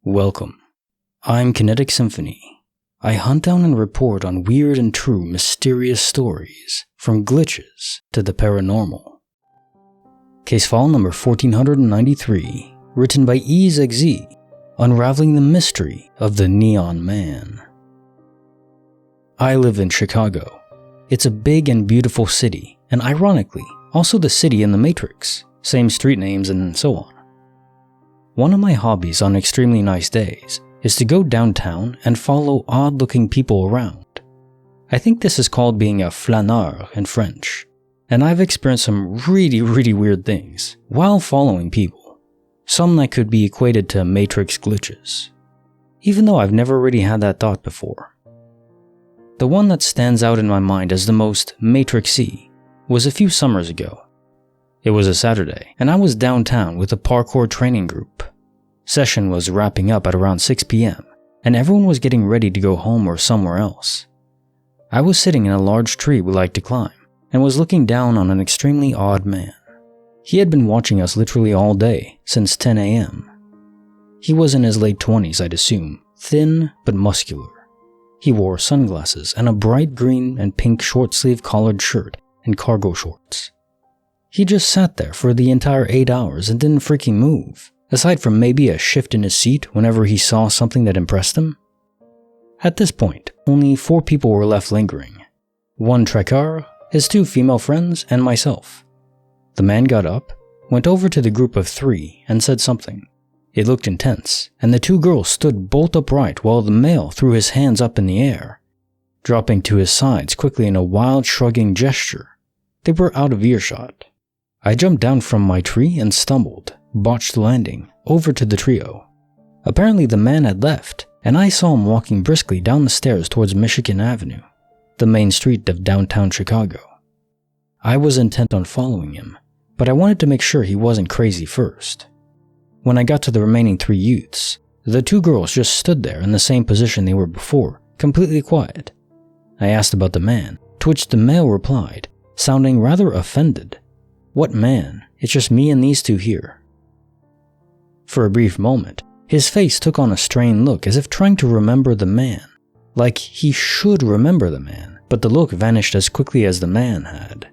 Welcome. I'm Kinetic Symphony. I hunt down and report on weird and true mysterious stories, from glitches to the paranormal. Case file number 1493, written by EzEXE, Unraveling the Mystery of the Neon Man. I live in Chicago. It's a big and beautiful city, and ironically, also the city in the Matrix, same street names and so on. One of my hobbies on extremely nice days is to go downtown and follow odd-looking people around. I think this is called being a flâneur in French, and I've experienced some really weird things while following people, some that could be equated to Matrix glitches, even though I've never really had that thought before. The one that stands out in my mind as the most Matrix-y was a few summers ago. It was a Saturday, and I was downtown with a parkour training group. Session was wrapping up at around 6 p.m., and everyone was getting ready to go home or somewhere else. I was sitting in a large tree we like to climb, and was looking down on an extremely odd man. He had been watching us literally all day, since 10 a.m. He was in his late 20s, I'd assume, thin but muscular. He wore sunglasses and a bright green and pink short-sleeve collared shirt and cargo shorts. He just sat there for the entire 8 hours and didn't freaking move, aside from maybe a shift in his seat whenever he saw something that impressed him. At this point, only 4 people were left lingering. 1 traqueur, his 2 female friends, and myself. The man got up, went over to the group of 3, and said something. It looked intense, and the 2 girls stood bolt upright while the male threw his hands up in the air, dropping to his sides quickly in a wild shrugging gesture. They were out of earshot. I jumped down from my tree and stumbled, botched landing, over to the trio. Apparently the man had left, and I saw him walking briskly down the stairs towards Michigan Avenue, the main street of downtown Chicago. I was intent on following him, but I wanted to make sure he wasn't crazy first. When I got to the remaining 3 youths, the 2 girls just stood there in the same position they were before, completely quiet. I asked about the man, to which the male replied, sounding rather offended. "What man? It's just me and these 2 here." For a brief moment, his face took on a strained look as if trying to remember the man. Like he should remember the man, but the look vanished as quickly as the man had.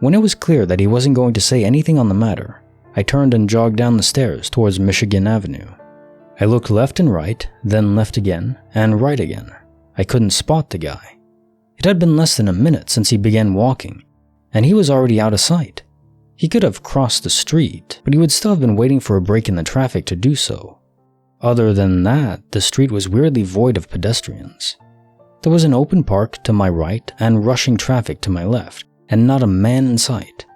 When it was clear that he wasn't going to say anything on the matter, I turned and jogged down the stairs towards Michigan Avenue. I looked left and right, then left again, and right again. I couldn't spot the guy. It had been less than a minute since he began walking, and he was already out of sight. He could have crossed the street, but he would still have been waiting for a break in the traffic to do so. Other than that, the street was weirdly void of pedestrians. There was an open park to my right and rushing traffic to my left, and not a man in sight.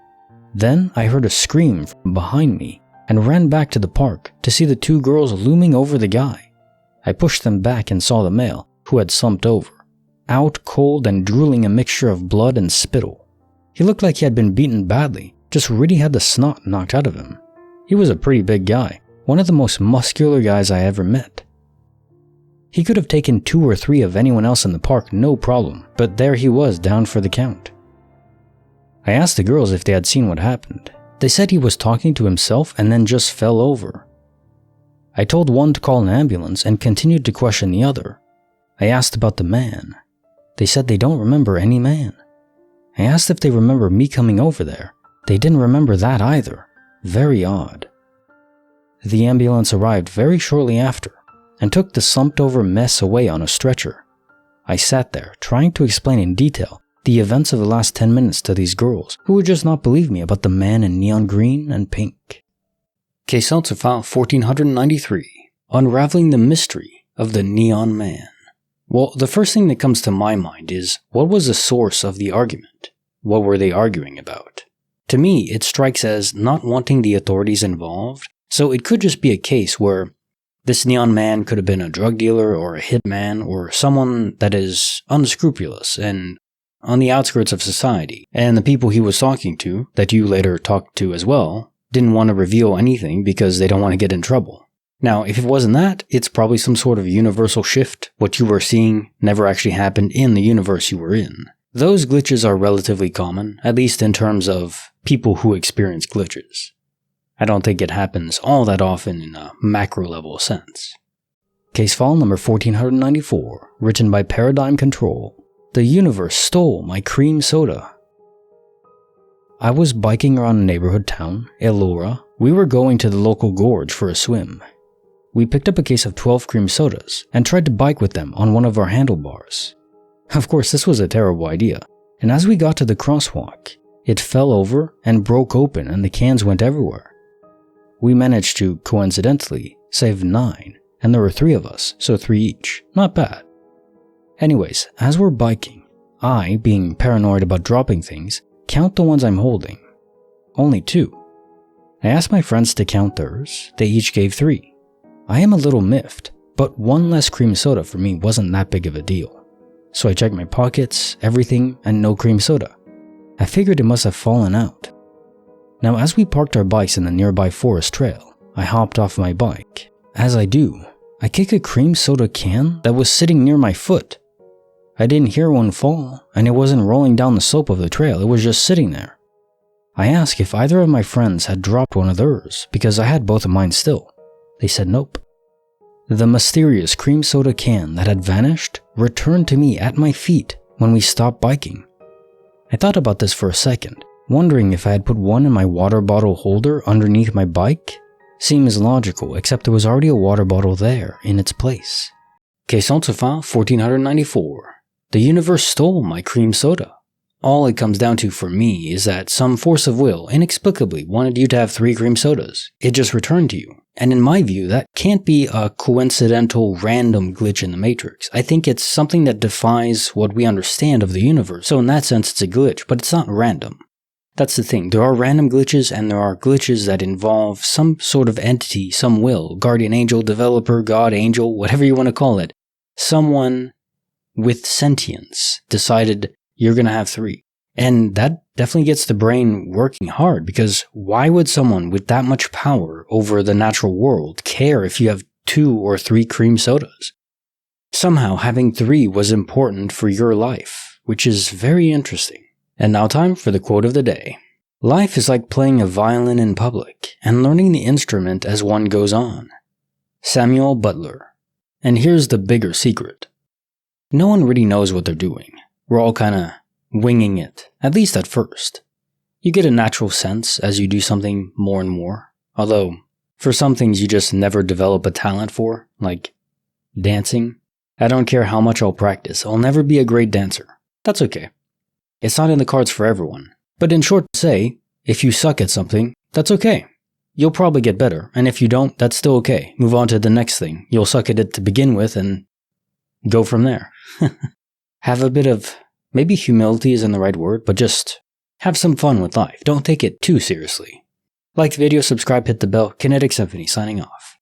Then I heard a scream from behind me and ran back to the park to see the 2 girls looming over the guy. I pushed them back and saw the male, who had slumped over, out cold and drooling a mixture of blood and spittle. He looked like he had been beaten badly, just really had the snot knocked out of him. He was a pretty big guy, one of the most muscular guys I ever met. He could have taken 2 or 3 of anyone else in the park, no problem, but there he was down for the count. I asked the girls if they had seen what happened. They said he was talking to himself and then just fell over. I told one to call an ambulance and continued to question the other. I asked about the man. They said they don't remember any man. I asked if they remember me coming over there. They didn't remember that either. Very odd. The ambulance arrived very shortly after and took the slumped-over mess away on a stretcher. I sat there trying to explain in detail the events of the last 10 minutes to these girls who would just not believe me about the man in neon green and pink. Case file 1493, Unraveling the Mystery of the Neon Man. Well, the first thing that comes to my mind is, what was the source of the argument? What were they arguing about? To me, it strikes as not wanting the authorities involved, so it could just be a case where this neon man could have been a drug dealer or a hitman or someone that is unscrupulous and on the outskirts of society, and the people he was talking to, that you later talked to as well, didn't want to reveal anything because they don't want to get in trouble. Now, if it wasn't that, it's probably some sort of universal shift. What you were seeing never actually happened in the universe you were in. Those glitches are relatively common, at least in terms of people who experience glitches. I don't think it happens all that often in a macro level sense. Case file number 1494, written by Paradigm Control. The universe stole my cream soda. I was biking around a neighborhood town, Elora. We were going to the local gorge for a swim. We picked up a case of 12 cream sodas and tried to bike with them on one of our handlebars. Of course, this was a terrible idea, and as we got to the crosswalk, it fell over and broke open and the cans went everywhere. We managed to, coincidentally, save 9. And there were 3 of us, so 3 each. Not bad. Anyways, as we're biking, I, being paranoid about dropping things, count the ones I'm holding. Only 2. I asked my friends to count theirs. They each gave 3. I am a little miffed, but 1 less cream soda for me wasn't that big of a deal. So I checked my pockets, everything, and no cream soda. I figured it must have fallen out. Now, as we parked our bikes in the nearby forest trail, I hopped off my bike. As I do, I kick a cream soda can that was sitting near my foot. I didn't hear one fall, and it wasn't rolling down the slope of the trail, it was just sitting there. I asked if either of my friends had dropped one of theirs, because I had both of mine still. They said nope. The mysterious cream soda can that had vanished returned to me at my feet when we stopped biking. I thought about this for a second, wondering if I had put one in my water bottle holder underneath my bike. Seems logical, except there was already a water bottle there in its place. Case file 1494. The universe stole my cream soda. All it comes down to for me is that some force of will inexplicably wanted you to have 3 cream sodas. It just returned to you. And in my view, that can't be a coincidental random glitch in the Matrix. I think it's something that defies what we understand of the universe. So in that sense, it's a glitch, but it's not random. That's the thing, there are random glitches and there are glitches that involve some sort of entity, some will, guardian angel, developer, god, angel, whatever you want to call it. Someone with sentience decided you're going to have 3. And that definitely gets the brain working hard, because why would someone with that much power over the natural world care if you have 2 or 3 cream sodas? Somehow having 3 was important for your life, which is very interesting. And now time for the quote of the day. Life is like playing a violin in public and learning the instrument as one goes on. Samuel Butler. And here's the bigger secret. No one really knows what they're doing. We're all kinda winging it, at least at first. You get a natural sense as you do something more and more. Although, for some things you just never develop a talent for, like dancing. I don't care how much I'll practice, I'll never be a great dancer. That's okay. It's not in the cards for everyone. But in short to say, if you suck at something, that's okay. You'll probably get better, and if you don't, that's still okay. Move on to the next thing. You'll suck at it to begin with and go from there. Have a bit of, maybe humility isn't the right word, but just have some fun with life. Don't take it too seriously. Like the video, subscribe, hit the bell. Kinetic Symphony signing off.